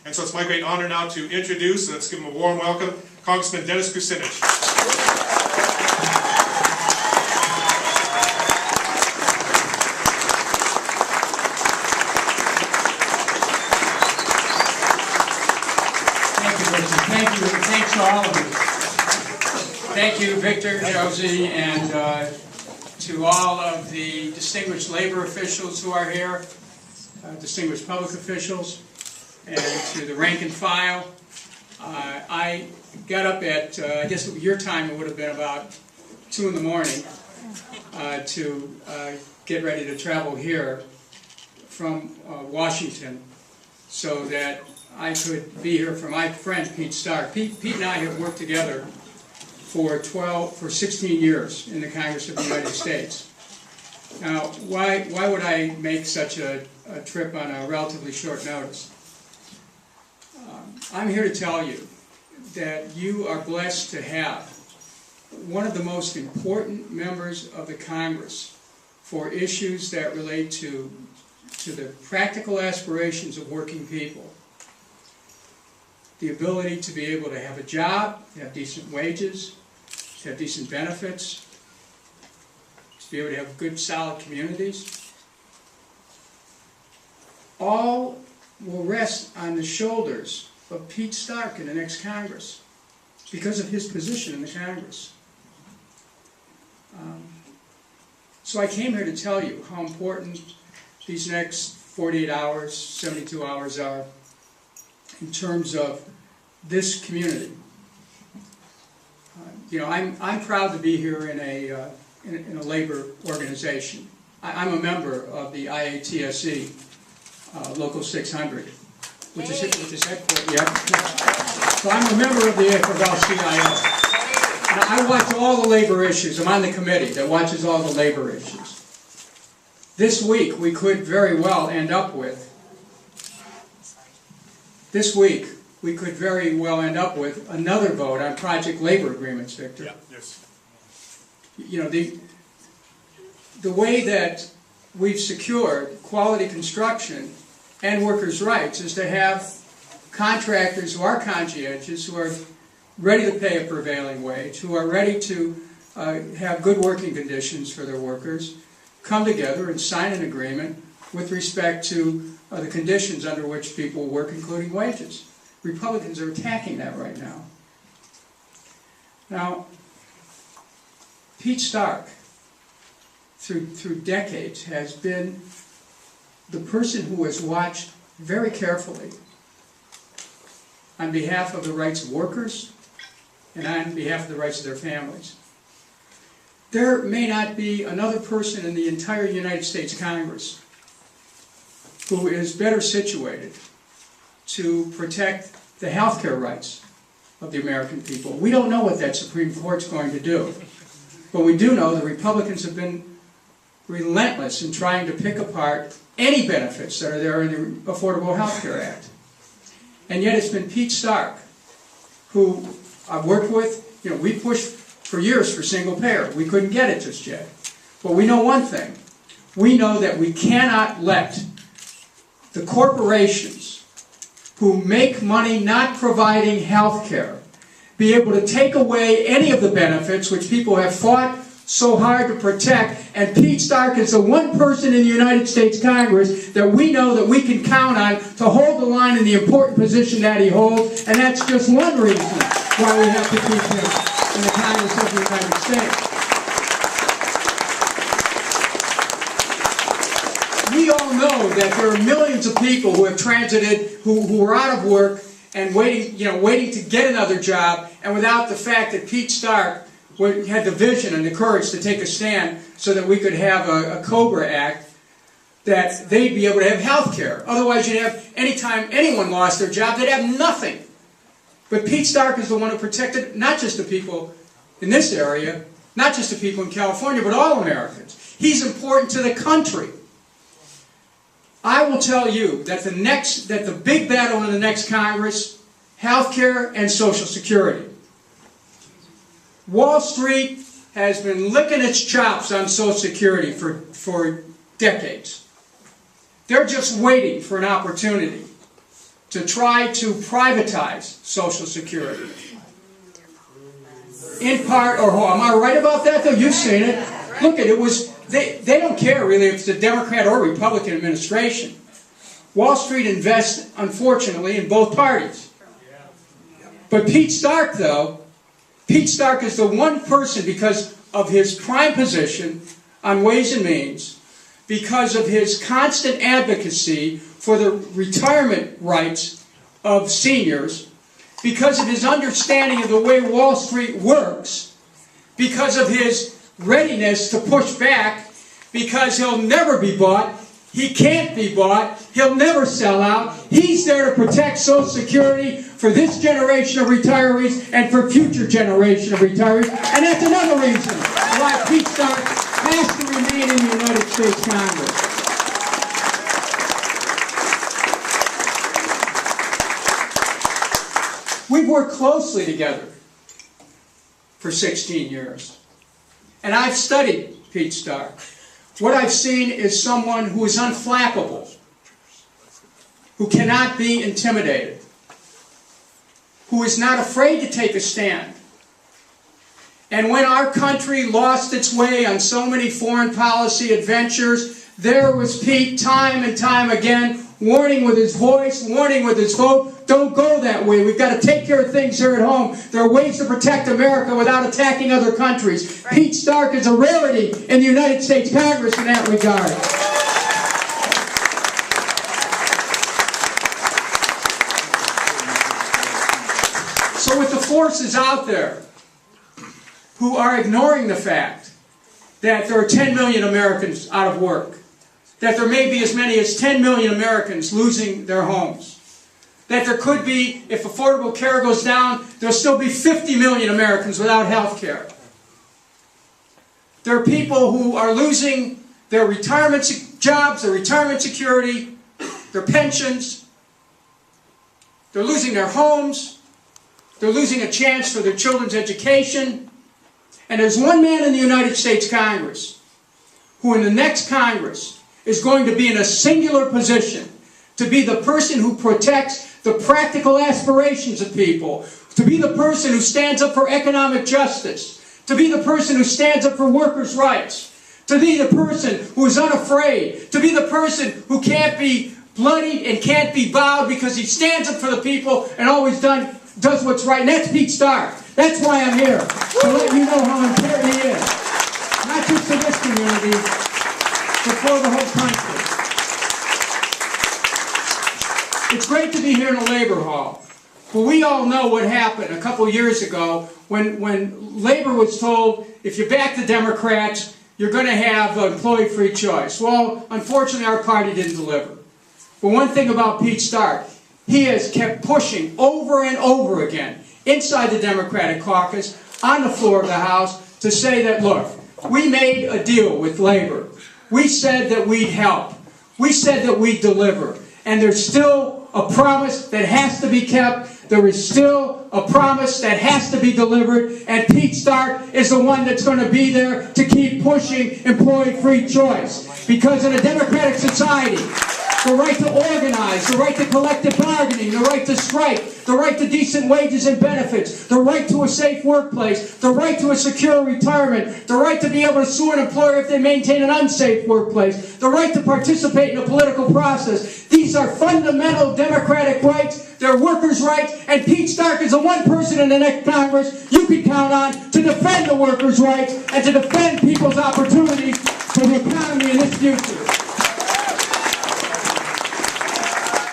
And so it's my great honor now to introduce, let's give him a warm welcome, Congressman Dennis Kucinich. Thank you, and thanks to all of you. Thank you, Victor, Josie, and to all of the distinguished labor officials who are here, distinguished public officials, and to the rank and file. I got up at, I guess your time it would have been about 2 in the morning to get ready to travel here from Washington so that I could be here for my friend Pete Stark. Pete and I have worked together for 16 years in the Congress of the United States. Now, why would I make such a trip on a relatively short notice? I'm here to tell you that you are blessed to have one of the most important members of the Congress for issues that relate to the practical aspirations of working people. The ability to be able to have a job, to have decent wages, to have decent benefits, to be able to have good, solid communities. All will rest on the shoulders of Pete Stark in the next Congress because of his position in the Congress. So I came here to tell you how important these next 48 hours, 72 hours are in terms of this community. You know, I'm proud to be here in a labor organization. I'm a member of the IATSE Local 600, which is headquartered. Yeah. So I'm a member of the AFL-CIO. I watch all the labor issues. I'm on the committee that watches all the labor issues. This week we could very well end up with another vote on project labor agreements, Victor. Yeah, yes. You know, the way that we've secured quality construction and workers' rights is to have contractors who are conscientious, who are ready to pay a prevailing wage, who are ready to have good working conditions for their workers, come together and sign an agreement with respect to the conditions under which people work, including wages. Republicans are attacking that right now. Now, Pete Stark, through decades, has been the person who has watched very carefully on behalf of the rights of workers and on behalf of the rights of their families. There may not be another person in the entire United States Congress who is better situated to protect the health care rights of the American people. We don't know what that Supreme Court's going to do, but we do know the Republicans have been relentless in trying to pick apart any benefits that are there in the Affordable Health Care Act. And yet it's been Pete Stark, who I've worked with. You know, we pushed for years for single payer. We couldn't get it just yet. But we know one thing. We know that we cannot let the corporations who make money not providing health care be able to take away any of the benefits which people have fought so hard to protect. And Pete Stark is the one person in the United States Congress that we know that we can count on to hold the line in the important position that he holds. And that's just one reason why we have to keep him in the Congress of the United States. We all know that there are millions of people who have transited, who are out of work and waiting to get another job, and without the fact that Pete Stark had the vision and the courage to take a stand so that we could have a COBRA Act, that they'd be able to have health care. Otherwise, you'd have, anytime anyone lost their job, they'd have nothing. But Pete Stark is the one who protected not just the people in this area, not just the people in California, but all Americans. He's important to the country. I will tell you that the big battle in the next Congress, health care and Social Security. Wall Street has been licking its chops on Social Security for decades. They're just waiting for an opportunity to try to privatize Social Security. In part or whole. Am I right about that though? You've seen it. Look, it was, they don't care really if it's a Democrat or Republican administration. Wall Street invests, unfortunately, in both parties. But Pete Stark, though, Pete Stark is the one person, because of his prime position on Ways and Means, because of his constant advocacy for the retirement rights of seniors, because of his understanding of the way Wall Street works, because of his readiness to push back, because he'll never be bought, he can't be bought, he'll never sell out. He's there to protect Social Security for this generation of retirees and for future generation of retirees. And that's another reason why Pete Stark has to remain in the United States Congress. We've worked closely together for 16 years. And I've studied Pete Stark. What I've seen is someone who is unflappable, who cannot be intimidated, who is not afraid to take a stand. And when our country lost its way on so many foreign policy adventures, there was Pete time and time again, warning with his voice, warning with his vote, don't go that way. We've got to take care of things here at home. There are ways to protect America without attacking other countries. Right. Pete Stark is a rarity in the United States Congress in that regard. So with the forces out there who are ignoring the fact that there are 10 million Americans out of work, that there may be as many as 10 million Americans losing their homes, that there could be, if affordable care goes down, there'll still be 50 million Americans without health care. There are people who are losing their retirement jobs, their retirement security, their pensions. They're losing their homes. They're losing a chance for their children's education. And there's one man in the United States Congress who in the next Congress is going to be in a singular position to be the person who protects the practical aspirations of people, to be the person who stands up for economic justice, to be the person who stands up for workers' rights, to be the person who is unafraid, to be the person who can't be bloodied and can't be bowed because he stands up for the people and always does what's right. And that's Pete Stark. That's why I'm here, to let you know how important he is. Not just to this community, but for the whole country. It's great to be here in the Labor Hall. But we all know what happened a couple years ago when Labor was told, if you back the Democrats, you're going to have employee-free choice. Well, unfortunately, our party didn't deliver. But one thing about Pete Stark, he has kept pushing over and over again inside the Democratic caucus, on the floor of the House, to say that, look, we made a deal with Labor. We said that we'd help. We said that we'd deliver. And there's still a promise that has to be kept. There is still a promise that has to be delivered. And Pete Stark is the one that's going to be there to keep pushing employee-free choice. Because in a democratic society, the right to organize, the right to collective bargaining, the right to strike, the right to decent wages and benefits, the right to a safe workplace, the right to a secure retirement, the right to be able to sue an employer if they maintain an unsafe workplace, the right to participate in the political process. These are fundamental democratic rights. They're workers' rights, and Pete Stark is the one person in the next Congress you can count on to defend the workers' rights and to defend people's opportunities for the economy in this future.